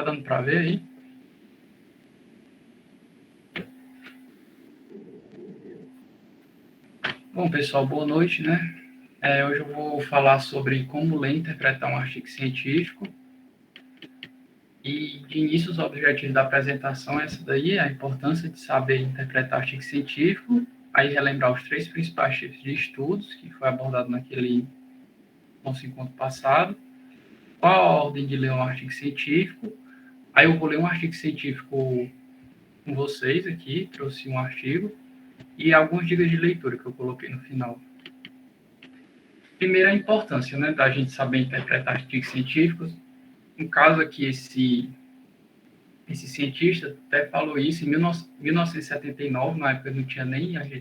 Tá dando para ver aí? Bom, pessoal, boa noite, né? Hoje eu vou falar sobre como ler e interpretar um artigo científico. E, de início, os objetivos da apresentação é essa daí, a importância de saber interpretar artigo científico, aí relembrar os 3 principais tipos de estudos que foi abordado naquele nosso encontro passado, qual a ordem de ler um artigo científico, aí eu vou ler um artigo científico com vocês aqui, trouxe um artigo, e algumas dicas de leitura que eu coloquei no final. Primeiro, a importância, né, da gente saber interpretar artigos científicos. No caso aqui, esse cientista até falou isso em 1979, na época a gente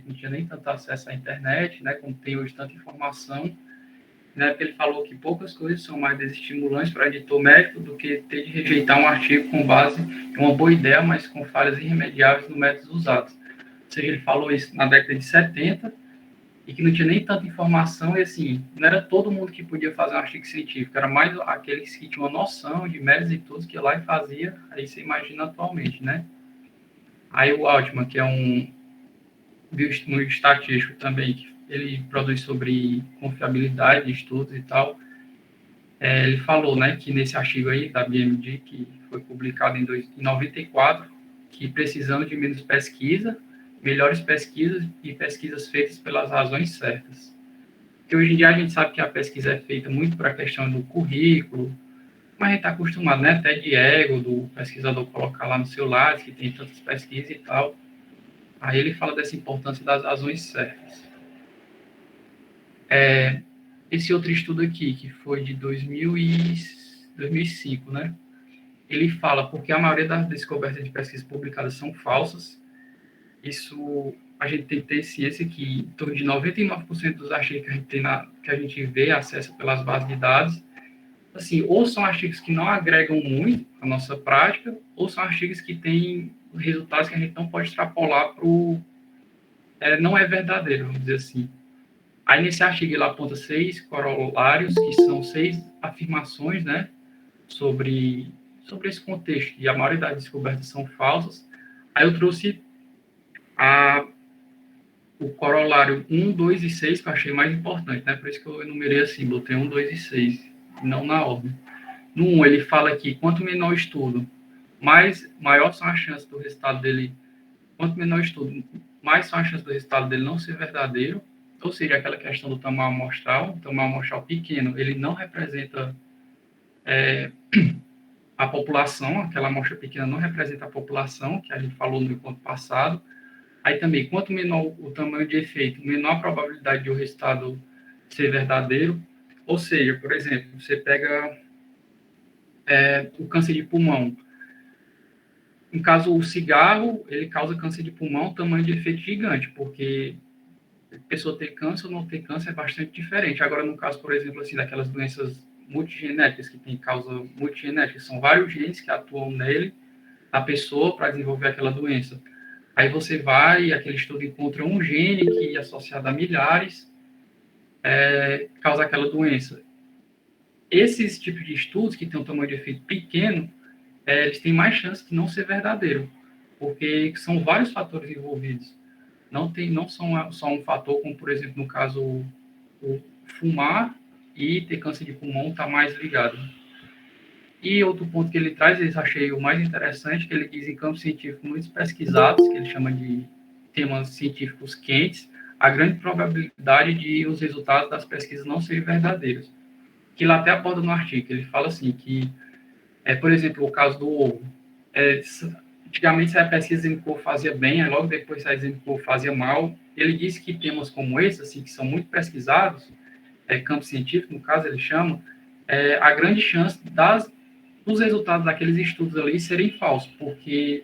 não tinha nem tanto acesso à internet, né, como tem hoje tanta informação. Na época ele falou que poucas coisas são mais desestimulantes para editor médico do que ter de rejeitar um artigo com base em uma boa ideia, mas com falhas irremediáveis no método usado. Ou seja, ele falou isso na década de 70, e que não tinha nem tanta informação, e assim, não era todo mundo que podia fazer um artigo científico, era mais aqueles que tinham uma noção de méritos e tudo, que ia lá e fazia, aí você imagina atualmente, né? Aí o Altman, que é um bioestatístico também, que ele produz sobre confiabilidade de estudos e tal, ele falou, né, que nesse artigo aí da BMD, que foi publicado em 94, que precisamos de menos pesquisa, melhores pesquisas e pesquisas feitas pelas razões certas. Porque hoje em dia a gente sabe que a pesquisa é feita muito para a questão do currículo, mas a gente está acostumado, né, até de ego, do pesquisador colocar lá no seu lado, que tem tantas pesquisas e tal. Aí ele fala dessa importância das razões certas. Esse outro estudo aqui, que foi de 2005, né, ele fala porque a maioria das descobertas de pesquisas publicadas são falsas. Isso a gente tem que ter ciência que em torno de 99% dos artigos que a gente tem que a gente vê, acessa pelas bases de dados, assim, ou são artigos que não agregam muito à nossa prática, ou são artigos que têm resultados que a gente não pode extrapolar para o... não é verdadeiro, vamos dizer assim. Aí nesse artigo ele aponta 6 corolários, que são 6 afirmações, né, sobre esse contexto, e a maioria das descobertas são falsas. Aí eu trouxe o corolário 1, 2 e 6, que eu achei mais importante, né? Por isso que eu enumerei assim, botei 1, 2 e 6, não na ordem. No 1, ele fala que quanto menor o estudo, maior são as chances do resultado dele, quanto menor o estudo, mais são as chances do resultado dele não ser verdadeiro, ou seja, aquela questão do tamanho amostral pequeno, ele não representa a população, aquela amostra pequena não representa a população, que a gente falou no encontro passado. Aí também, quanto menor o tamanho de efeito, menor a probabilidade de o resultado ser verdadeiro. Ou seja, por exemplo, você pega o câncer de pulmão. No caso, o cigarro, ele causa câncer de pulmão, tamanho de efeito gigante, porque a pessoa ter câncer ou não ter câncer é bastante diferente. Agora, no caso, por exemplo, assim, daquelas doenças multigenéticas, que tem causa multigenética, são vários genes que atuam nele, a pessoa, para desenvolver aquela doença. Aí você vai e aquele estudo encontra um gene que, associado a milhares, causa aquela doença. Esses tipos de estudos, que têm um tamanho de efeito pequeno, eles têm mais chance de não ser verdadeiro, porque são vários fatores envolvidos. Não são só um fator, como, por exemplo, no caso, o fumar e ter câncer de pulmão está mais ligado. E outro ponto que ele traz, eu achei o mais interessante, que ele diz em campos científicos muito pesquisados, que ele chama de temas científicos quentes, a grande probabilidade de os resultados das pesquisas não serem verdadeiros. Que ele até aborda no artigo, ele fala assim, que, por exemplo, o caso do ovo. Antigamente, a pesquisa dizendo que o ovo fazia bem, aí logo depois sai dizendo que o ovo fazia mal. Ele disse que temas como esse, assim, que são muito pesquisados, campo científico, no caso, ele chama, a grande chance dos resultados daqueles estudos ali serem falsos, porque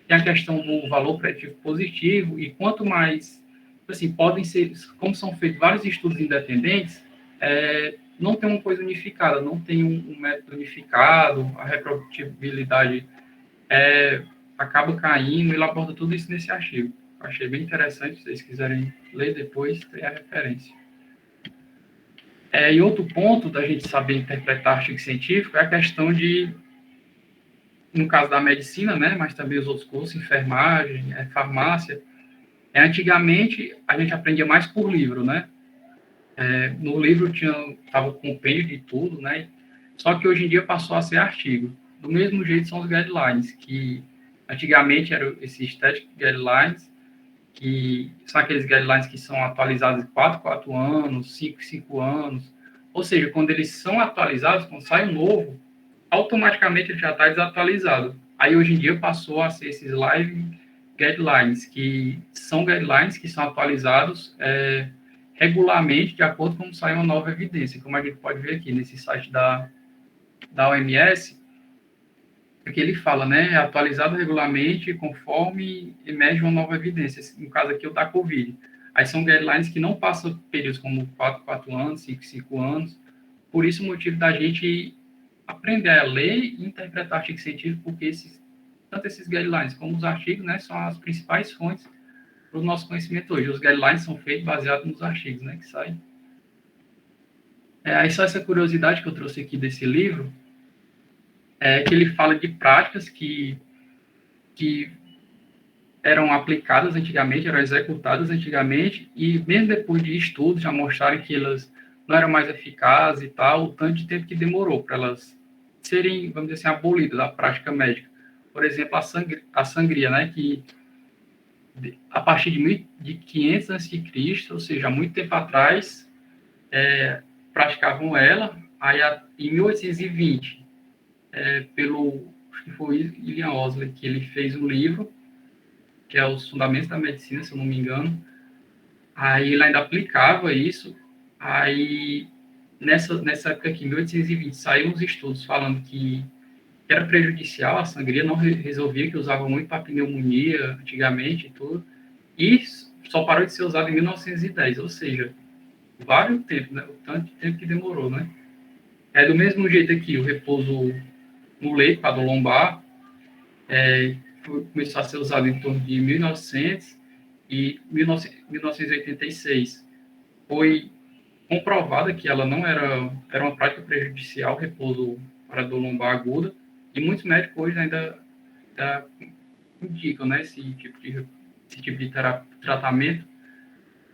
tem a questão do valor preditivo positivo, e quanto mais, assim, podem ser, como são feitos vários estudos independentes, não tem uma coisa unificada, não tem um método unificado, a reprodutibilidade acaba caindo, ele aborda tudo isso nesse artigo. Achei bem interessante, se vocês quiserem ler depois, tem a referência. E outro ponto da gente saber interpretar artigo científico é a questão de no caso da medicina, né, mas também os outros cursos, enfermagem, farmácia. Antigamente, a gente aprendia mais por livro, né? No livro estava o compêndio de tudo, né? Só que hoje em dia passou a ser artigo. Do mesmo jeito são os guidelines, que antigamente eram esses static guidelines, que são aqueles guidelines que são atualizados em 4 anos, 5 anos. Ou seja, quando eles são atualizados, quando sai um novo, automaticamente ele já está desatualizado. Aí hoje em dia passou a ser esses live guidelines, que são guidelines que são atualizados regularmente de acordo com como sai uma nova evidência, como a gente pode ver aqui nesse site da OMS, que ele fala, né, atualizado regularmente conforme emerge uma nova evidência, no caso aqui o da Covid. Aí são guidelines que não passam períodos como 4 anos, 5 anos, por isso o motivo da gente aprender a ler e interpretar artigo científico, porque tanto esses guidelines como os artigos, né, são as principais fontes para o nosso conhecimento hoje. Os guidelines são feitos baseados nos artigos, né, que saem. Aí só essa curiosidade que eu trouxe aqui desse livro, que ele fala de práticas que eram aplicadas antigamente, eram executadas antigamente, e mesmo depois de estudos já mostraram que elas não eram mais eficazes e tal, o tanto de tempo que demorou para elas serem, vamos dizer assim, abolidas da prática médica. Por exemplo, a sangria, né, que a partir de 500 a.C., ou seja, há muito tempo atrás, praticavam ela, aí em 1820, acho que foi William Owsley, que ele fez um livro, que é Os Fundamentos da Medicina, se eu não me engano. Aí ele ainda aplicava isso. Aí, nessa época aqui, em 1820, saíram uns estudos falando que era prejudicial a sangria, não resolvia, que usava muito para pneumonia antigamente e tudo. E só parou de ser usado em 1910, ou seja, vários tempos, né? O tanto de tempo que demorou, né? Do mesmo jeito aqui, o repouso no leito, para a dor lombar, começou a ser usado em torno de 1900 e 1986. Foi comprovada que ela não era uma prática prejudicial, repouso para dor lombar aguda, e muitos médicos hoje ainda indicam, né, esse tipo de tratamento.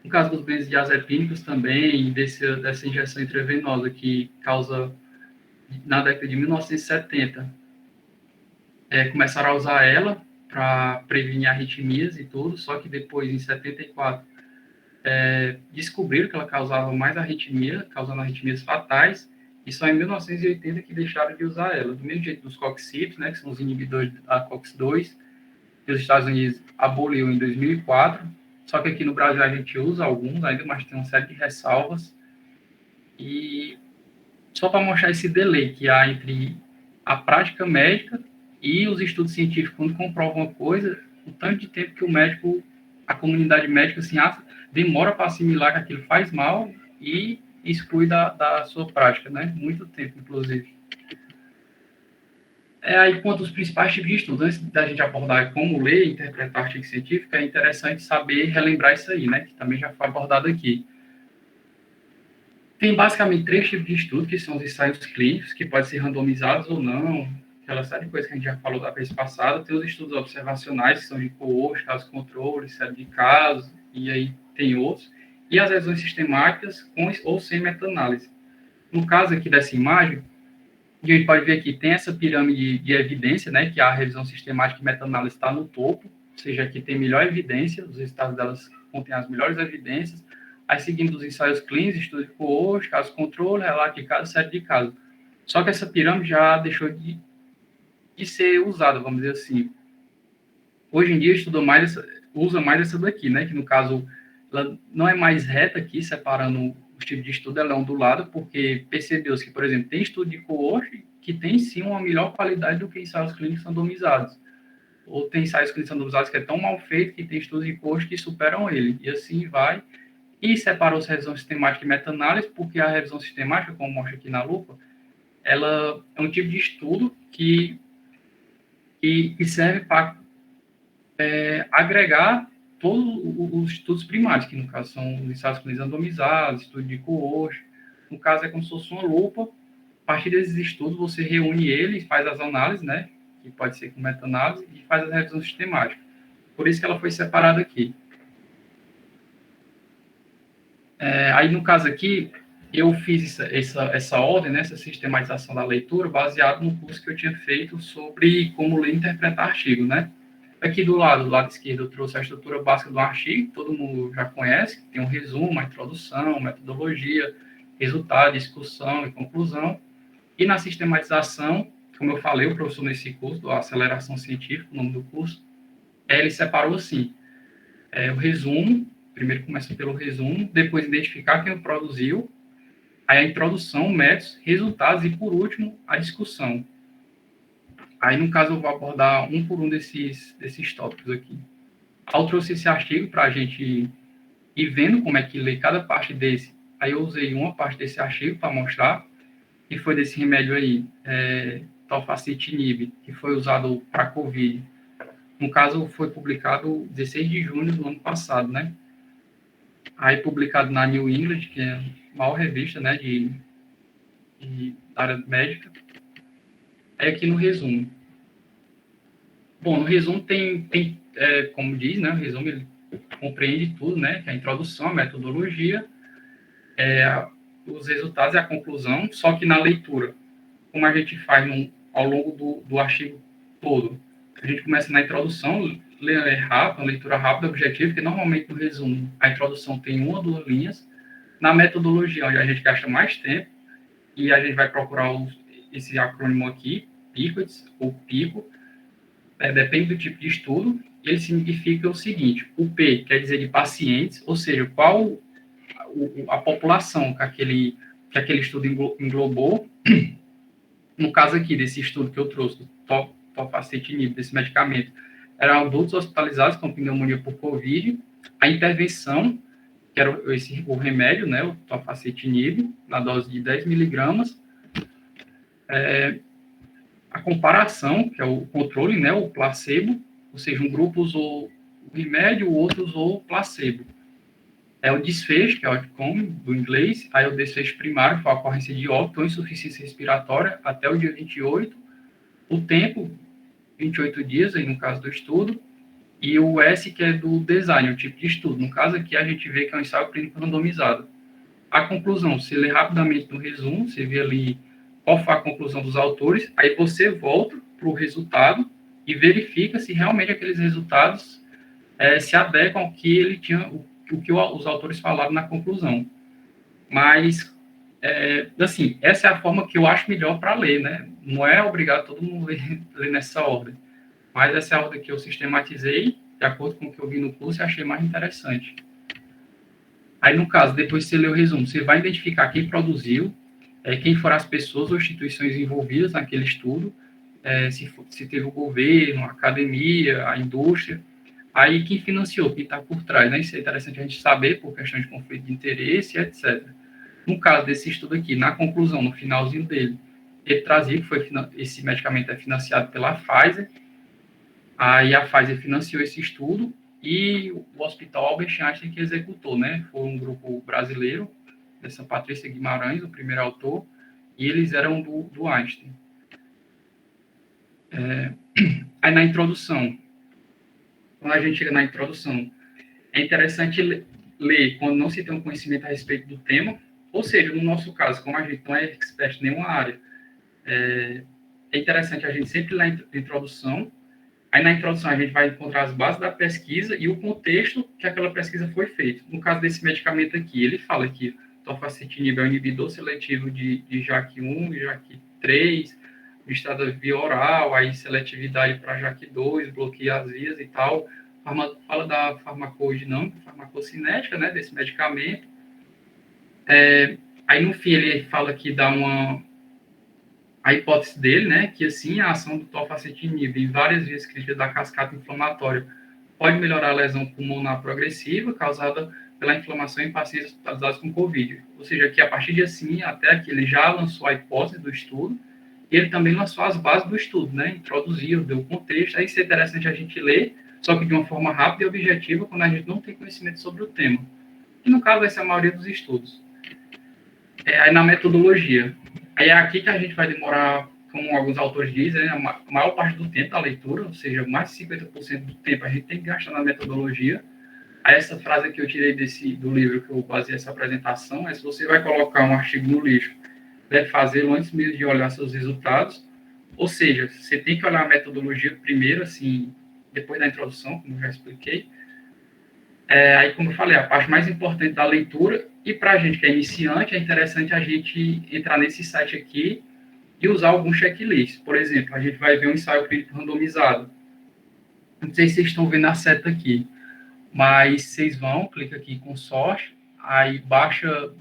No caso dos benzodiazepínicos também, dessa injeção intravenosa que causa, na década de 1970, começaram a usar ela para prevenir arritmias e tudo, só que depois, em 74, descobriram que ela causava mais arritmia, causando arritmias fatais, e só em 1980 que deixaram de usar ela. Do mesmo jeito dos COX-2, né, que são os inibidores da COX-2, que os Estados Unidos aboliu em 2004, só que aqui no Brasil a gente usa alguns ainda, mas tem uma série de ressalvas. E só para mostrar esse delay que há entre a prática médica e os estudos científicos, quando comprovam uma coisa, o tanto de tempo que o médico, a comunidade médica, assim, demora para assimilar que aquilo faz mal e exclui da sua prática, né? Muito tempo, inclusive. Aí, quanto aos principais tipos de estudos, antes da gente abordar como ler e interpretar artigo científico, é interessante saber relembrar isso aí, né? Que também já foi abordado aqui. Tem basicamente 3 tipos de estudo, que são os ensaios clínicos, que podem ser randomizados ou não, aquela série de coisas que a gente já falou da vez passada. Tem os estudos observacionais, que são de coorte, casos controle, série de casos, e aí tem outros. E as revisões sistemáticas com ou sem meta-análise. No caso aqui dessa imagem, a gente pode ver que tem essa pirâmide de evidência, né, que a revisão sistemática e meta-análise está no topo, ou seja, aqui tem melhor evidência, os resultados delas contêm as melhores evidências. Aí, seguindo os ensaios clínicos, estudo de coorte, caso controle, relato de caso, série de casos. Só que essa pirâmide já deixou de ser usada, vamos dizer assim. Hoje em dia, usa mais essa daqui, né? Que, no caso, ela não é mais reta aqui, separando os tipos de estudo, ela é ondulada, porque percebeu-se que, por exemplo, tem estudo de coorte que tem, sim, uma melhor qualidade do que ensaios clínicos randomizados. Ou tem ensaios clínicos randomizados que é tão mal feito que tem estudos de coorte que superam ele. E assim vai. E separou-se a revisão sistemática e meta-análise, porque a revisão sistemática, como mostra aqui na lupa, ela é um tipo de estudo que serve para agregar todos os estudos primários, que no caso são os ensaios clínicos randomizados, estudo de coorte. No caso é como se fosse uma lupa. A partir desses estudos, você reúne eles, faz as análises, né? que pode ser com meta-análise, e faz a revisão sistemática. Por isso que ela foi separada aqui. Aí, no caso aqui, eu fiz essa ordem, né, essa sistematização da leitura, baseado no curso que eu tinha feito sobre como ler e interpretar artigo, né? Aqui do lado esquerdo, eu trouxe a estrutura básica do artigo, todo mundo já conhece, tem um resumo, a introdução, metodologia, resultado, discussão e conclusão. E na sistematização, como eu falei, o professor nesse curso, a aceleração científica, o nome do curso, ele separou assim, o resumo, primeiro começa pelo resumo, depois identificar quem o produziu, aí a introdução, métodos, resultados e, por último, a discussão. Aí, no caso, eu vou abordar um por um desses tópicos aqui. Ao trouxe esse artigo para a gente ir vendo como é que lê cada parte desse. Aí eu usei uma parte desse artigo para mostrar, que foi desse remédio aí, tofacitinib, que foi usado para COVID. No caso, foi publicado 16 de junho do ano passado, né? Aí publicado na New England, que é a maior revista, né, da área médica. Aí aqui no resumo. Bom, no resumo tem como diz, né, o resumo ele compreende tudo, né, que é a introdução, a metodologia, os resultados e a conclusão, só que na leitura, como a gente faz ao longo do artigo todo, a gente começa na introdução, rápido, uma leitura rápida, objetiva, que normalmente no resumo a introdução tem 1 ou 2 linhas, na metodologia, onde a gente gasta mais tempo, e a gente vai procurar esse acrônimo aqui, PICOTS, ou PICO, depende do tipo de estudo, ele significa o seguinte, o P quer dizer de pacientes, ou seja, qual a população que aquele estudo englobou. No caso aqui, desse estudo que eu trouxe, do tofacitinib, desse medicamento, eram adultos hospitalizados com pneumonia por Covid, a intervenção, que era o remédio, né, o tofacitinib, na dose de 10 miligramas, a comparação, que é o controle, né, o placebo, ou seja, um grupo usou o remédio, o outro usou o placebo. O desfecho, que é o outcome, do inglês, aí o desfecho primário foi a ocorrência de óbito ou insuficiência respiratória até o dia 28, o tempo, 28 dias, aí no caso do estudo, e o S, que é do design, o tipo de estudo. No caso aqui, a gente vê que é um ensaio clínico randomizado. A conclusão, você lê rapidamente no resumo, você vê ali qual foi a conclusão dos autores, aí você volta para o resultado e verifica se realmente aqueles resultados se adequam ao que ele tinha, o que os autores falaram na conclusão. Mas, assim, essa é a forma que eu acho melhor para ler, né? Não é obrigado todo mundo ler nessa ordem, mas essa é a ordem que eu sistematizei, de acordo com o que eu vi no curso, e achei mais interessante. Aí, no caso, depois de você ler o resumo, você vai identificar quem produziu, quem foram as pessoas ou instituições envolvidas naquele estudo, se teve o governo, a academia, a indústria, aí quem financiou, quem está por trás, né? Isso é interessante a gente saber por questão de conflito de interesse, etc. No caso desse estudo aqui, na conclusão, no finalzinho dele, ele trazia que esse medicamento é financiado pela Pfizer, aí a Pfizer financiou esse estudo e o Hospital Albert Einstein que executou, né? Foi um grupo brasileiro, dessa Patrícia Guimarães, o primeiro autor, e eles eram do Einstein. Aí na introdução, quando a gente chega na introdução, é interessante ler quando não se tem um conhecimento a respeito do tema, ou seja, no nosso caso, como a gente não é expert em nenhuma área, é interessante a gente sempre ler a introdução. Aí na introdução a gente vai encontrar as bases da pesquisa e o contexto que aquela pesquisa foi feita. No caso desse medicamento aqui, ele fala que tofacitinib é um inibidor seletivo de JAK1 e JAK3, listada via oral, aí seletividade para JAK2, bloqueia as vias e tal. Fala da farmacodinâmica, farmacocinética, né, desse medicamento. Aí no fim ele fala que dá a hipótese dele, né, que assim a ação do tofacitinib em várias vias críticas da cascata inflamatória pode melhorar a lesão pulmonar progressiva causada pela inflamação em pacientes hospitalizados com COVID. Ou seja, que a partir de assim, até aqui, ele já lançou a hipótese do estudo e ele também lançou as bases do estudo, né, introduziu, deu o contexto. Aí isso é interessante a gente ler, só que de uma forma rápida e objetiva, quando a gente não tem conhecimento sobre o tema. E no caso vai ser a maioria dos estudos. Aí na metodologia, aí é aqui que a gente vai demorar, como alguns autores dizem, né, a maior parte do tempo da leitura, ou seja, mais de 50% do tempo a gente tem que gastar na metodologia. Aí essa frase que eu tirei do livro que eu baseei essa apresentação é: se você vai colocar um artigo no lixo, deve fazê-lo antes mesmo de olhar seus resultados. Ou seja, você tem que olhar a metodologia primeiro, assim, depois da introdução, como eu já expliquei. Aí, como eu falei, a parte mais importante da leitura, e para a gente que é iniciante, é interessante a gente entrar nesse site aqui e usar algum checklist. Por exemplo, a gente vai ver um ensaio clínico randomizado. Não sei se vocês estão vendo a seta aqui, mas vocês vão, clica aqui com sorte, aí baixa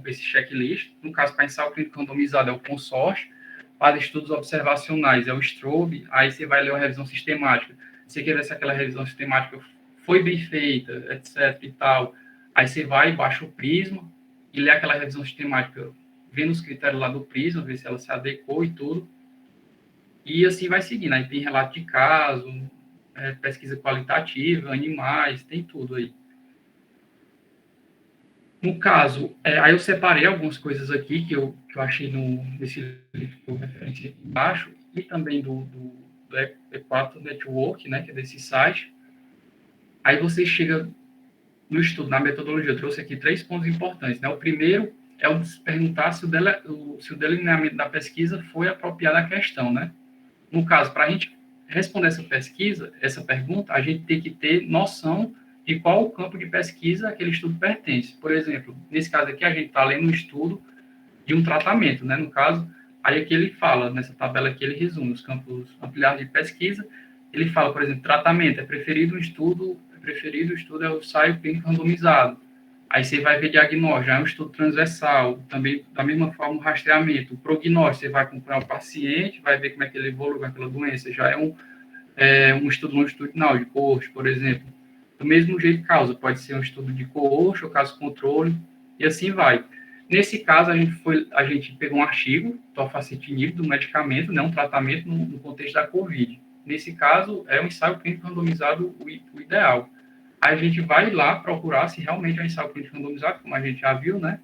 esse checklist. No caso, para ensaio clínico randomizado é o consorte, para estudos observacionais é o Strobe, aí você vai ler a revisão sistemática. Você quer ver se aquela revisão sistemática foi bem feita, etc. e tal. Aí você vai, baixa o Prisma e lê aquela revisão sistemática, vendo os critérios lá do Prisma, ver se ela se adequou e tudo. E assim vai seguindo. Aí tem relato de caso, pesquisa qualitativa, animais, tem tudo aí. No caso, aí eu separei algumas coisas aqui que eu achei nesse livro que eu referenciei embaixo, e também do E4 Network, né, que é desse site. Aí você chega no estudo, na metodologia, eu trouxe aqui 3 pontos importantes, né? O primeiro é o de se perguntar se o delineamento da pesquisa foi apropriado à questão, né? No caso, para a gente responder essa pergunta, a gente tem que ter noção de qual o campo de pesquisa aquele estudo pertence. Por exemplo, nesse caso aqui, a gente está lendo um estudo de um tratamento, né? No caso, aí aqui ele fala, nessa tabela aqui, ele resume os campos ampliados de pesquisa. Ele fala, por exemplo, tratamento, é preferido o estudo é o ensaio clínico randomizado. Aí você vai ver diagnóstico, já é um estudo transversal, também da mesma forma o rastreamento. O prognóstico, você vai acompanhar o paciente, vai ver como é que ele evolui com aquela doença, já é um estudo longitudinal de coorte, por exemplo. Do mesmo jeito, causa, pode ser um estudo de coorte ou caso controle, e assim vai. Nesse caso, a gente pegou um artigo, tofacitinib, do medicamento, né, um tratamento no contexto da COVID. Nesse caso, é um ensaio clínico randomizado o ideal. Aí a gente vai lá procurar se realmente é um ensaio clínico randomizado, como a gente já viu, né?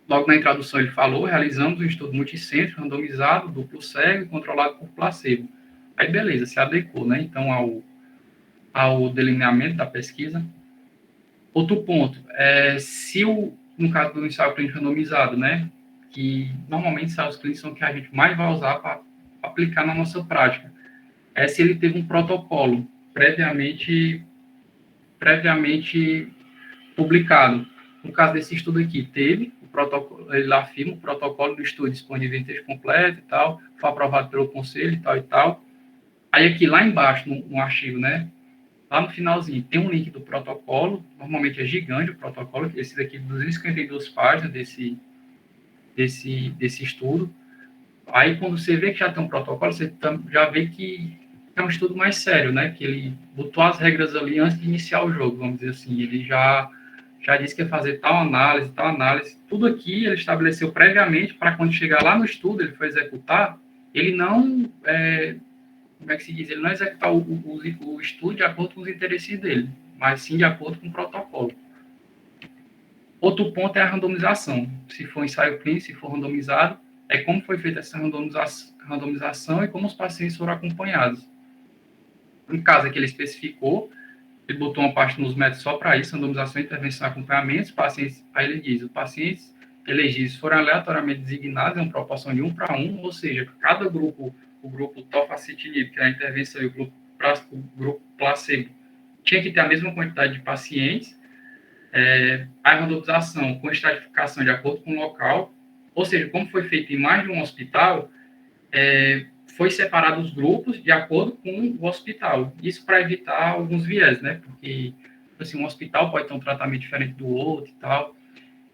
Logo na introdução ele falou, realizamos um estudo multicêntrico, randomizado, duplo cego e controlado por placebo. Aí beleza, se adequou, né? Então ao delineamento da pesquisa. Outro ponto, no caso do ensaio clínico randomizado, né? Que normalmente ensaios clínicos são que a gente mais vai usar para aplicar na nossa prática. Se ele teve um protocolo previamente publicado. No caso desse estudo aqui, teve o protocolo, ele afirma o protocolo do estudo disponível em texto completo e tal, foi aprovado pelo conselho e tal e tal. Aí aqui lá embaixo, no artigo, né, lá no finalzinho, tem um link do protocolo, normalmente é gigante o protocolo, esse daqui de 252 páginas desse estudo. Aí quando você vê que já tem um protocolo, você já vê que é um estudo mais sério, né, que ele botou as regras ali antes de iniciar o jogo, vamos dizer assim, ele já disse que ia fazer tal análise, tudo aqui ele estabeleceu previamente para quando chegar lá no estudo, ele for executar, ele não, como é que se diz, ele não executar o estudo de acordo com os interesses dele, mas sim de acordo com o protocolo. Outro ponto é a randomização. Se for ensaio clínico, se for randomizado, é como foi feita essa randomização e como os pacientes foram acompanhados. No caso aqui ele especificou, ele botou uma parte nos métodos só para isso, randomização, intervenção e acompanhamento, pacientes, aí ele diz, os pacientes elegíveis foram aleatoriamente designados em uma proporção de 1:1, ou seja, cada grupo, o grupo tofacitinib, que é a intervenção, e o grupo placebo, tinha que ter a mesma quantidade de pacientes, a randomização com estratificação de acordo com o local, ou seja, como foi feito em mais de um hospital, foi separado os grupos de acordo com o hospital. Isso para evitar alguns viés, né? Porque assim, um hospital pode ter um tratamento diferente do outro e tal.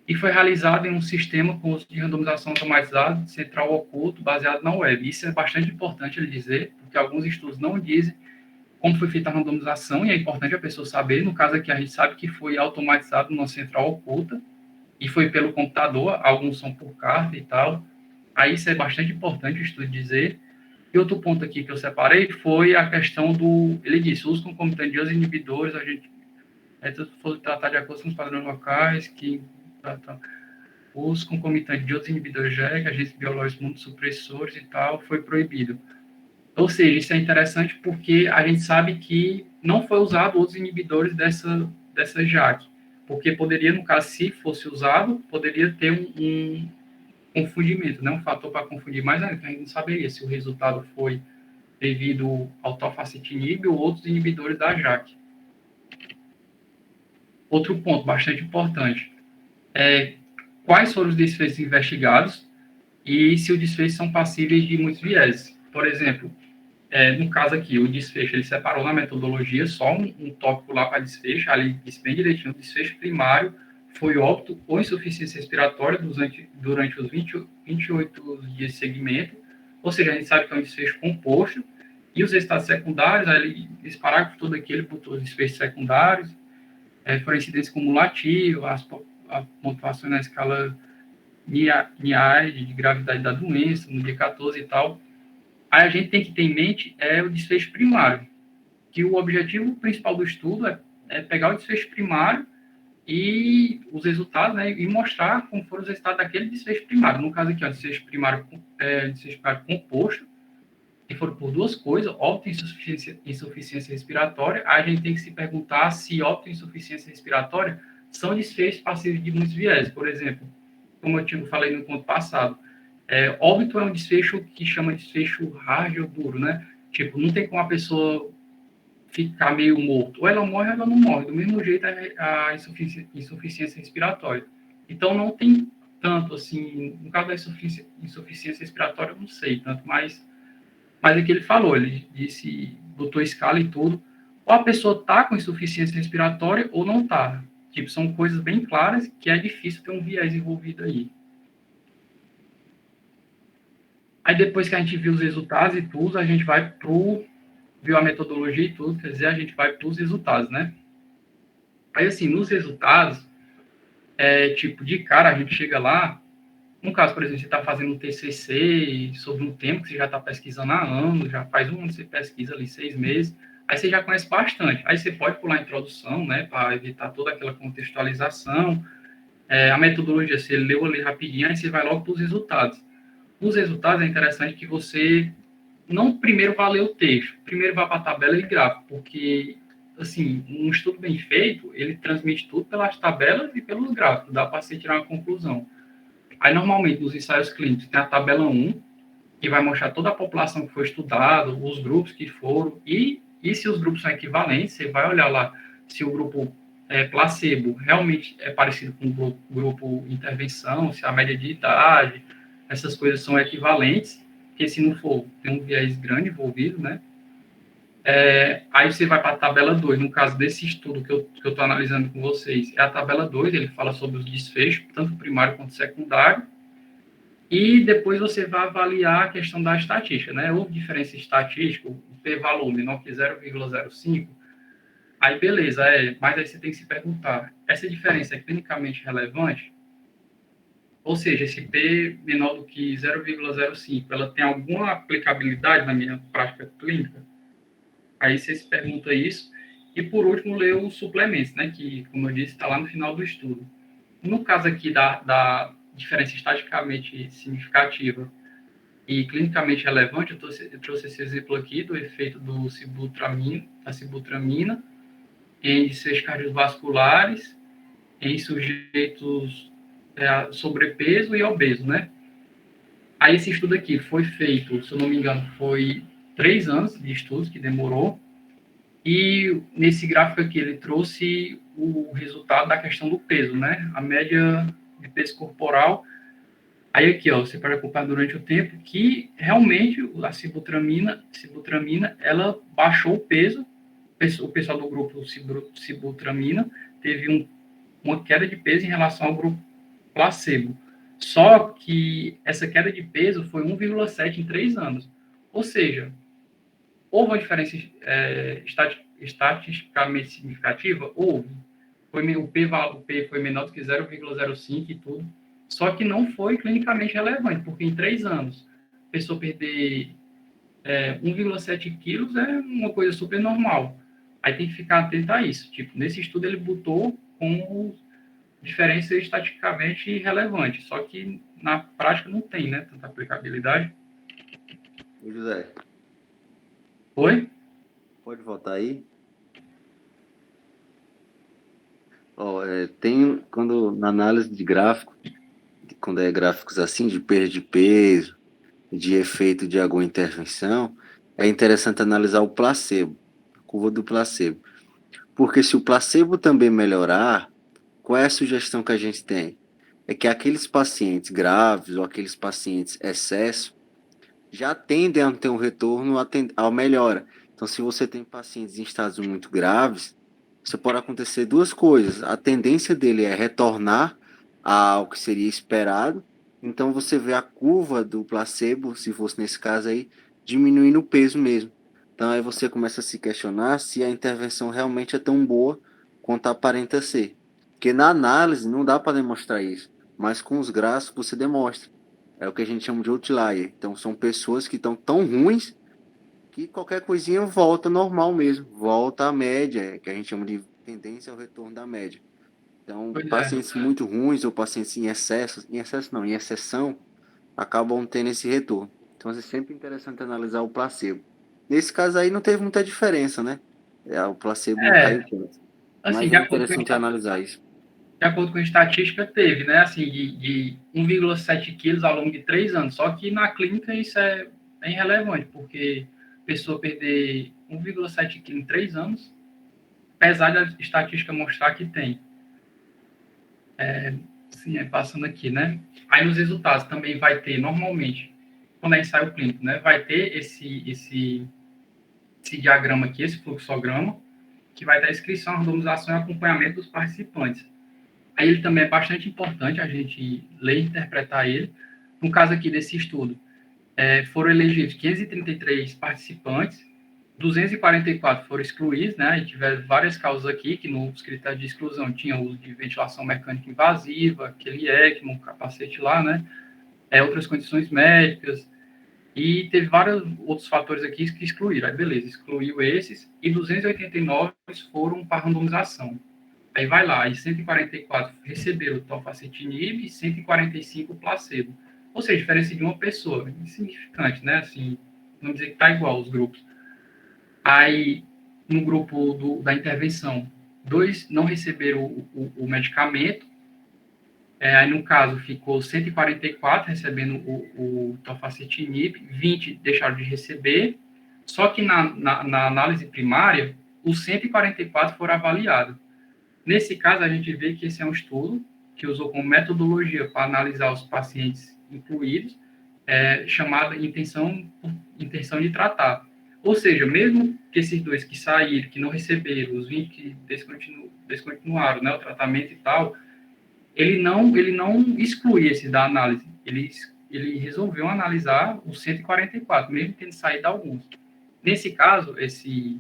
E foi realizado em um sistema com uso de randomização automatizado, central oculto, baseado na web. Isso é bastante importante ele dizer, porque alguns estudos não dizem como foi feita a randomização, e é importante a pessoa saber. No caso aqui, a gente sabe que foi automatizado numa central oculta, e foi pelo computador, alguns são por carta e tal. Aí isso é bastante importante o estudo dizer. E outro ponto aqui que eu separei foi a questão ele disse, uso concomitante de outros inibidores, a gente for tratar de acordo com os padrões locais, os concomitantes de outros inibidores JAK, agentes biológicos imunossupressores e tal, foi proibido. Ou seja, isso é interessante porque a gente sabe que não foi usado outros inibidores dessa JAK, porque poderia, no caso, se fosse usado, poderia ter um confundimento, né? Um fator para confundir mais ainda, que a gente não saberia se o resultado foi devido ao tofacitinib ou outros inibidores da JAK. Outro ponto bastante importante é quais foram os desfechos investigados e se os desfechos são passíveis de muitos vieses. Por exemplo, no caso aqui, o desfecho, ele separou na metodologia só um tópico lá para desfecho, ali disse bem direitinho, o desfecho primário foi óbito ou insuficiência respiratória durante os 28 dias de segmento, ou seja, a gente sabe que é um desfecho composto, e os estados secundários, aí, esse parágrafo todo aqui, ele botou os desfechos secundários, foram incidência cumulativa, a pontuação na escala NIAID, de gravidade da doença, no dia 14 e tal. Aí a gente tem que ter em mente o desfecho primário, que o objetivo principal do estudo é pegar o desfecho primário e os resultados, né, e mostrar como foram os resultados daquele desfecho primário. No caso aqui, desfecho primário composto, que foram por duas coisas, óbito e insuficiência respiratória. Aí a gente tem que se perguntar se óbito e insuficiência respiratória são desfechos passíveis de muitos viés. Por exemplo, como eu falei no ponto passado, óbito é um desfecho que chama de desfecho hard ou duro, né? Tipo, não tem como a pessoa ficar meio morto. Ou ela morre ou ela não morre. Do mesmo jeito, a insuficiência respiratória. Então, não tem tanto, assim, no caso da insuficiência respiratória, eu não sei tanto, mas é que ele falou, ele disse, botou escala e tudo, ou a pessoa está com insuficiência respiratória ou não está. Tipo, são coisas bem claras que é difícil ter um viés envolvido aí. Aí depois que a gente viu os resultados e tudo, a gente vai viu a metodologia e tudo, quer dizer, a gente vai para os resultados, né? Aí, assim, nos resultados, tipo, de cara, a gente chega lá, no caso, por exemplo, você está fazendo um TCC sobre um tema que você já está pesquisando há anos, já faz um ano que você pesquisa ali, 6 meses, aí você já conhece bastante. Aí você pode pular a introdução, né, para evitar toda aquela contextualização. A metodologia, você leu ali rapidinho, aí você vai logo para os resultados. Os resultados é interessante que você não primeiro vá ler o texto, primeiro vá para a tabela e gráfico, porque, assim, um estudo bem feito, ele transmite tudo pelas tabelas e pelos gráficos, dá para você tirar uma conclusão. Aí, normalmente, nos ensaios clínicos, tem a tabela 1, que vai mostrar toda a população que foi estudada, os grupos que foram, e se os grupos são equivalentes, você vai olhar lá se o grupo placebo realmente é parecido com o grupo intervenção, se a média de idade, essas coisas são equivalentes, porque se não for, tem um viés grande envolvido, né? Aí você vai para a tabela 2, no caso desse estudo que eu estou analisando com vocês, é a tabela 2, ele fala sobre os desfechos, tanto primário quanto secundário, e depois você vai avaliar a questão da estatística, né? Houve diferença estatística, o p-valor menor que 0,05, aí beleza, mas aí você tem que se perguntar, essa diferença é clinicamente relevante? Ou seja, esse p menor do que 0,05, ela tem alguma aplicabilidade na minha prática clínica? Aí você se pergunta isso. E, por último, ler os suplementos, né? Que, como eu disse, está lá no final do estudo. No caso aqui da diferença estatisticamente significativa e clinicamente relevante, eu trouxe esse exemplo aqui do efeito da sibutramina em desfechos cardiovasculares em sujeitos sobrepeso e obeso, né? Aí esse estudo aqui foi feito, se eu não me engano, foi 3 anos de estudos que demorou. E nesse gráfico aqui ele trouxe o resultado da questão do peso, né? A média de peso corporal. Aí aqui, ó, você pode acompanhar durante o tempo que realmente a sibutramina, ela baixou o peso. O pessoal do grupo sibutramina teve uma queda de peso em relação ao grupo placebo. Só que essa queda de peso foi 1,7 em 3 anos. Ou seja, houve uma diferença estatisticamente significativa? Houve. O P foi menor do que 0,05 e tudo. Só que não foi clinicamente relevante, porque em 3 anos, a pessoa perder 1,7 quilos é uma coisa super normal. Aí tem que ficar atento a isso. Tipo, nesse estudo ele botou como diferença estatisticamente irrelevante, só que na prática não tem, né, tanta aplicabilidade. Ô, José, Oi? pode voltar aí? Ó, tem, quando na análise de gráfico, quando é gráficos assim, de perda de peso, de efeito de alguma intervenção, é interessante analisar o placebo, a curva do placebo. Porque se o placebo também melhorar, qual é a sugestão que a gente tem? É que aqueles pacientes graves ou aqueles pacientes excesso já tendem a ter um retorno à melhora. Então, se você tem pacientes em estados muito graves, isso pode acontecer duas coisas. A tendência dele é retornar ao que seria esperado. Então, você vê a curva do placebo, se fosse nesse caso aí, diminuindo o peso mesmo. Então, aí você começa a se questionar se a intervenção realmente é tão boa quanto aparenta ser. Porque na análise não dá para demonstrar isso, mas com os gráficos você demonstra. É o que a gente chama de outlier. Então, são pessoas que estão tão ruins que qualquer coisinha volta normal mesmo, volta à média, que a gente chama de tendência ao retorno da média. Então, Pois é. pacientes muito ruins ou pacientes em excesso não, em exceção, acabam tendo esse retorno. Então, é sempre interessante analisar o placebo. Nesse caso aí não teve muita diferença, né? O placebo não caiu É, tanto. assim, Mas é interessante analisar isso. de acordo com a estatística, teve, né, assim, de 1,7 quilos ao longo de 3 anos. Só que na clínica isso é irrelevante, porque a pessoa perder 1,7 quilos em 3 anos, apesar da estatística mostrar que tem. Sim, passando aqui, né? Aí nos resultados também vai ter, normalmente, quando é ensaio clínico, né, vai ter esse diagrama aqui, esse fluxograma, que vai dar inscrição, randomização e acompanhamento dos participantes. Aí ele também é bastante importante a gente ler e interpretar ele. No caso aqui desse estudo, foram elegidos 533 participantes, 244 foram excluídos, né? E tiveram várias causas aqui, que nos critérios de exclusão tinha o uso de ventilação mecânica invasiva, aquele ECMO, capacete lá, né? Outras condições médicas, e teve vários outros fatores aqui que excluíram. Aí, beleza, excluiu esses, e 289 foram para randomização. Aí vai lá, aí 144 receberam tofacitinib e 145 placebo. Ou seja, diferença de uma pessoa, insignificante, né? Assim, não dizer que está igual os grupos. Aí, no grupo da intervenção, 2 não receberam o medicamento. Aí, no caso, ficou 144 recebendo o tofacitinib, 20 deixaram de receber. Só que na análise primária, os 144 foram avaliados. Nesse caso, a gente vê que esse é um estudo que usou como metodologia para analisar os pacientes incluídos, chamada intenção de tratar. Ou seja, mesmo que esses dois que saíram, que não receberam, os 20 que descontinuaram, né, o tratamento e tal, ele não exclui esse da análise. Ele resolveu analisar os 144, mesmo tendo saído alguns. Nesse caso, esse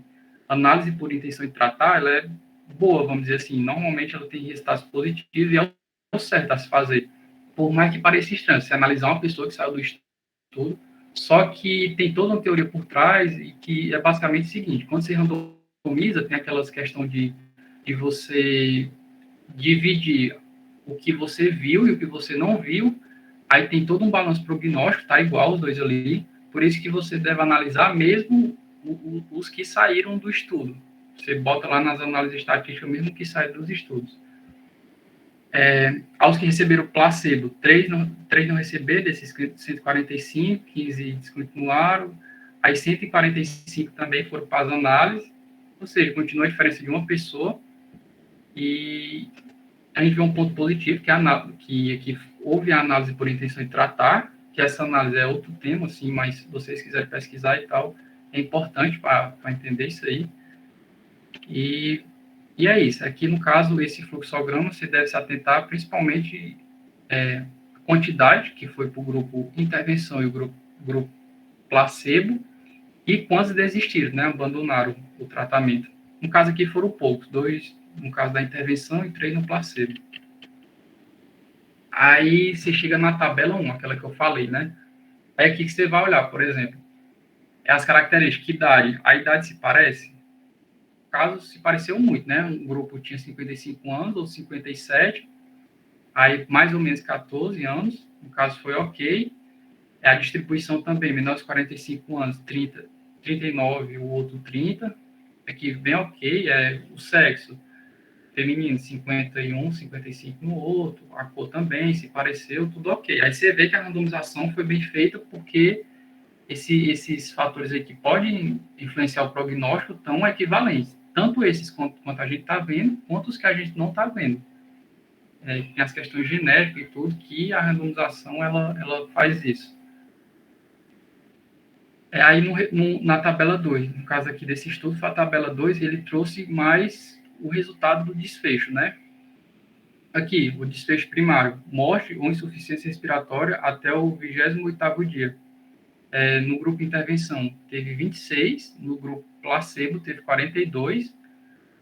análise por intenção de tratar, ela é boa, vamos dizer assim. Normalmente ela tem resultados positivos e é o certo a se fazer. Por mais que pareça estranho, se analisar uma pessoa que saiu do estudo, só que tem toda uma teoria por trás e que é basicamente o seguinte: quando você randomiza, tem aquelas questões de você dividir o que você viu e o que você não viu. Aí tem todo um balanço prognóstico, tá igual os dois ali. Por isso que você deve analisar mesmo os que saíram do estudo. Você bota lá nas análises estatísticas mesmo que saíram dos estudos. Aos que receberam placebo, 3 não receberam, desses 145, 15 descontinuaram, aí 145 também foram para as análises, ou seja, continua a diferença de uma pessoa, e a gente vê um ponto positivo, que houve a análise por intenção de tratar, que essa análise é outro tema, assim, mas se vocês quiserem pesquisar e tal, é importante para entender isso aí. E, e é isso. Aqui, no caso, esse fluxograma, você deve se atentar principalmente a quantidade, que foi para o grupo intervenção e o grupo placebo, e quantos desistiram, né, abandonaram o tratamento. No caso aqui foram poucos, 2 no caso da intervenção e 3 no placebo. Aí você chega na tabela 1, aquela que eu falei, né? Aí aqui que você vai olhar, por exemplo, é as características, que idade. A idade se parece? Casos se pareceu muito, né? Um grupo tinha 55 anos ou 57, aí mais ou menos 14 anos, no caso foi ok. A distribuição também, menores de 45 anos, 30, 39, o outro 30, aqui bem ok, o sexo feminino, 51, 55 no outro, a cor também, se pareceu, tudo ok. Aí você vê que a randomização foi bem feita porque esses fatores aí que podem influenciar o prognóstico estão equivalentes, tanto esses quanto a gente está vendo, quanto os que a gente não está vendo. Tem as questões genéticas e tudo, que a randomização ela faz isso. Aí na tabela 2, no caso aqui desse estudo, foi a tabela 2, ele trouxe mais o resultado do desfecho, né? Aqui, o desfecho primário, morte ou insuficiência respiratória até o 28º dia. No grupo intervenção, teve 26, no grupo placebo, teve 42,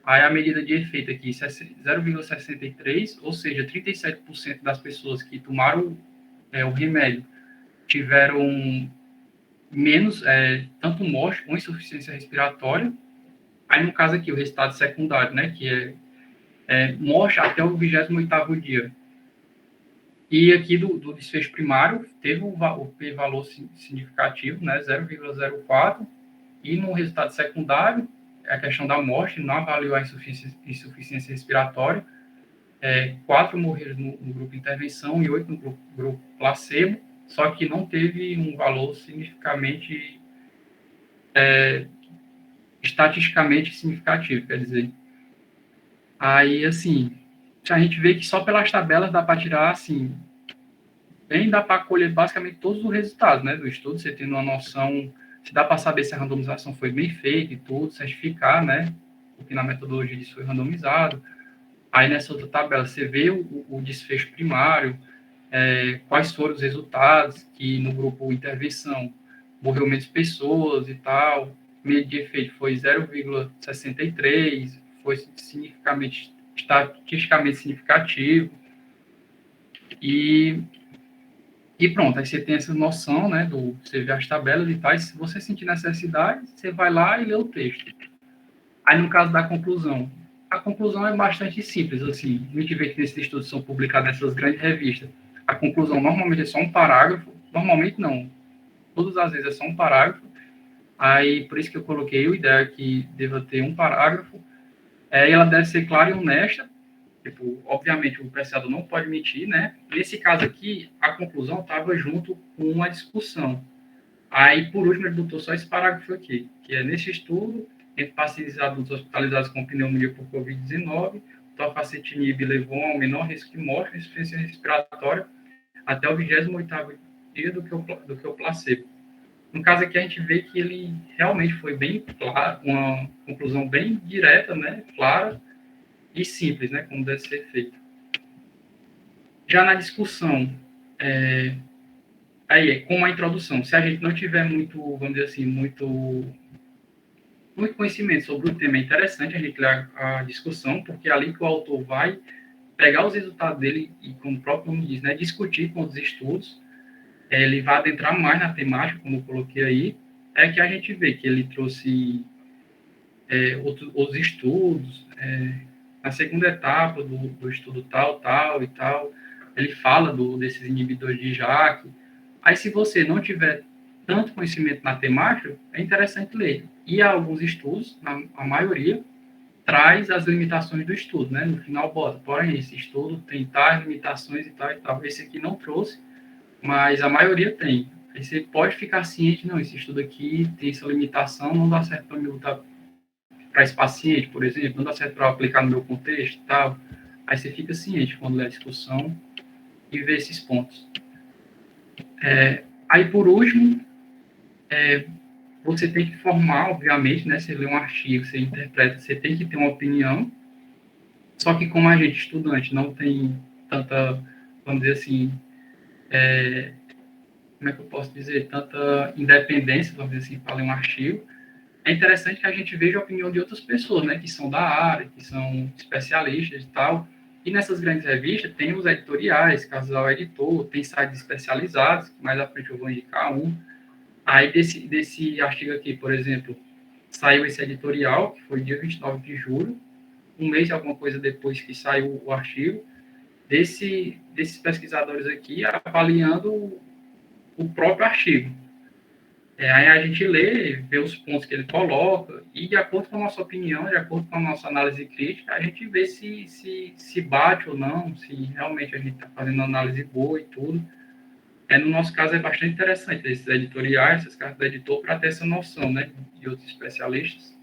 aí a medida de efeito aqui, 0,63, ou seja, 37% das pessoas que tomaram o remédio tiveram menos, tanto morte ou insuficiência respiratória. Aí, no caso aqui, o resultado secundário, né, que morte até o 28º dia. E aqui do desfecho primário, teve o p-valor significativo, né, 0,04, e no resultado secundário, a questão da morte, não avaliou a insuficiência respiratória, 4 morreram no grupo intervenção e 8 no grupo placebo, só que não teve um valor significativamente, estatisticamente significativo, quer dizer. Aí, assim, a gente vê que só pelas tabelas dá para tirar, assim, bem dá para colher basicamente todos os resultados, né, do estudo, você tendo uma noção, se dá para saber se a randomização foi bem feita e tudo, certificar, né, porque na metodologia disso foi randomizado. Aí nessa outra tabela você vê o desfecho primário, quais foram os resultados, que no grupo intervenção morreu menos pessoas e tal, média de efeito foi 0,63, foi estatisticamente significativo, e pronto, aí você tem essa noção, né, você vê as tabelas e tal, e se você sentir necessidade, você vai lá e lê o texto. Aí, no caso da conclusão, a conclusão é bastante simples, assim, a gente vê que nesses estudos são publicados nessas grandes revistas, a conclusão normalmente é só um parágrafo, normalmente não, todas as vezes é só um parágrafo, aí por isso que eu coloquei a ideia que deva ter um parágrafo, ela deve ser clara e honesta, tipo, obviamente o pesquisador não pode mentir, né? Nesse caso aqui, a conclusão estava junto com uma discussão. Aí, por último, ele botou só esse parágrafo aqui, que é nesse estudo, entre pacientes adultos hospitalizados com pneumonia por Covid-19, o tofacitinib levou a um menor risco de morte e insuficiência respiratória até o 28º dia do que o placebo. No caso aqui, a gente vê que ele realmente foi bem claro, uma conclusão bem direta, né, clara e simples, né, como deve ser feito. Já na discussão, aí, como a introdução, se a gente não tiver muito, vamos dizer assim, muito conhecimento sobre o tema, é interessante a gente ler a discussão, porque é ali que o autor vai pegar os resultados dele e, como o próprio nome diz, né, discutir com os estudos, ele vai adentrar mais na temática, como eu coloquei aí, é que a gente vê que ele trouxe outros estudos, na segunda etapa do estudo tal e tal, ele fala desses inibidores de JAK. Aí, se você não tiver tanto conhecimento na temática, é interessante ler. E há alguns estudos, a maioria, traz as limitações do estudo, né? No final bota, porém, esse estudo tem tais limitações e tal e tal. Esse aqui não trouxe, mas a maioria tem. Aí você pode ficar ciente, não, esse estudo aqui tem essa limitação, não dá certo para me lutar para esse paciente, por exemplo, não dá certo para aplicar no meu contexto e tal. Aí você fica ciente quando lê a discussão e vê esses pontos. Aí, por último, você tem que formar, obviamente, né? Você lê um artigo, você interpreta, você tem que ter uma opinião. Só que como a gente, estudante, não tem tanta, vamos dizer assim, como é que eu posso dizer, tanta independência, vamos dizer assim, para ler um artigo, é interessante que a gente veja a opinião de outras pessoas, né? Que são da área, que são especialistas e tal. E nessas grandes revistas tem os editoriais, Casal Editor, tem sites especializados, que mais à frente eu vou indicar um. Aí, desse artigo aqui, por exemplo, saiu esse editorial, que foi dia 29 de julho, um mês e alguma coisa depois que saiu o artigo. desses pesquisadores aqui avaliando o próprio artigo. Aí a gente lê, vê os pontos que ele coloca, e de acordo com a nossa opinião, de acordo com a nossa análise crítica, a gente vê se bate ou não, se realmente a gente está fazendo uma análise boa e tudo. No nosso caso, é bastante interessante esses editoriais, essas cartas do editor, para ter essa noção, né, de outros especialistas.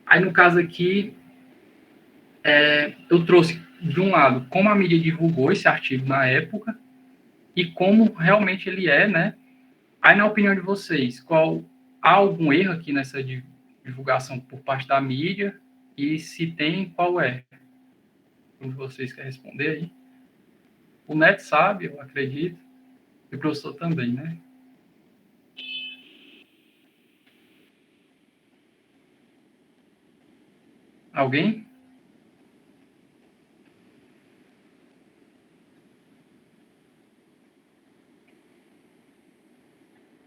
Aí, no caso aqui, eu trouxe, de um lado, como a mídia divulgou esse artigo na época e como realmente ele é, né? Aí, na opinião de vocês, há algum erro aqui nessa divulgação por parte da mídia? E se tem, qual é? Um de vocês quer responder aí? O Neto sabe, eu acredito. E o professor também, né? Alguém?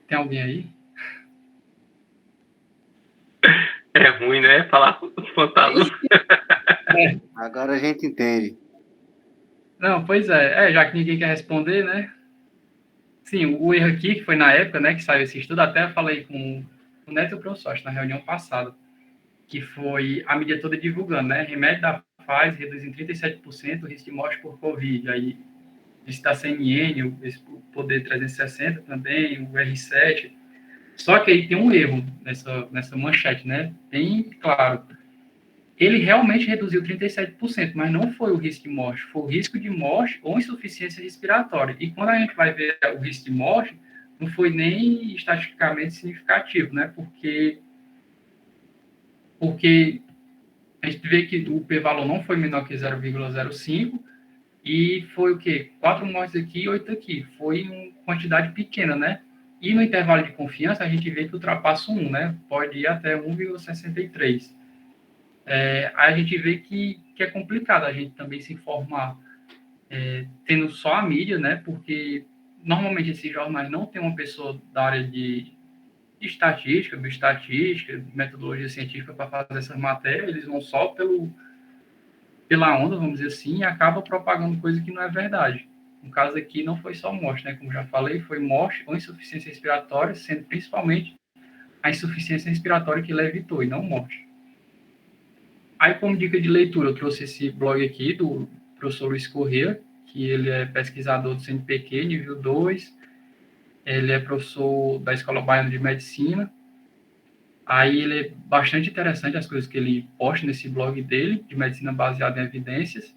Tem alguém aí? É ruim, né? Falar com os fantasmas. Agora a gente entende. Não, pois é. Já que ninguém quer responder, né? Sim, o erro aqui, que foi na época, né, que saiu esse estudo, até falei com o Neto e o professor, acho, na reunião passada, que foi a mídia toda divulgando, né? Remédio da Pfizer reduz em 37% o risco de morte por Covid. Aí, esse da CNN, o Poder 360 também, o R7. Só que aí tem um erro nessa manchete, né? Bem claro. Ele realmente reduziu 37%, mas não foi o risco de morte, foi o risco de morte ou insuficiência respiratória. E quando a gente vai ver o risco de morte, não foi nem estatisticamente significativo, né? Porque a gente vê que o p-valor não foi menor que 0,05 e foi o quê? 4 mortes aqui e 8 aqui. Foi uma quantidade pequena, né? E no intervalo de confiança, a gente vê que ultrapassa 1, né? Pode ir até 1,63. A gente vê que é complicado a gente também se informar tendo só a mídia, né? Porque normalmente esses jornais não tem uma pessoa da área de estatística, bioestatística, metodologia científica para fazer essas matérias, eles vão só pela onda, vamos dizer assim, e acabam propagando coisa que não é verdade. No caso aqui, não foi só morte, né? Como já falei, foi morte ou insuficiência respiratória, sendo principalmente a insuficiência respiratória que levitou, e não morte. Aí, como dica de leitura, eu trouxe esse blog aqui do professor Luiz Corrêa, que ele é pesquisador do CNPq, nível 2, ele é professor da Escola Baiana de Medicina. Aí ele é bastante interessante as coisas que ele posta nesse blog dele, de medicina baseada em evidências.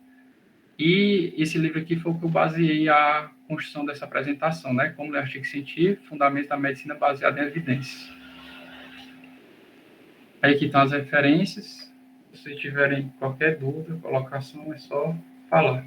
E esse livro aqui foi o que eu baseei a construção dessa apresentação, né? Como ler artigo científico, fundamentos da medicina baseada em evidências. Aí aqui estão as referências. Se vocês tiverem qualquer dúvida, colocação, é só falar.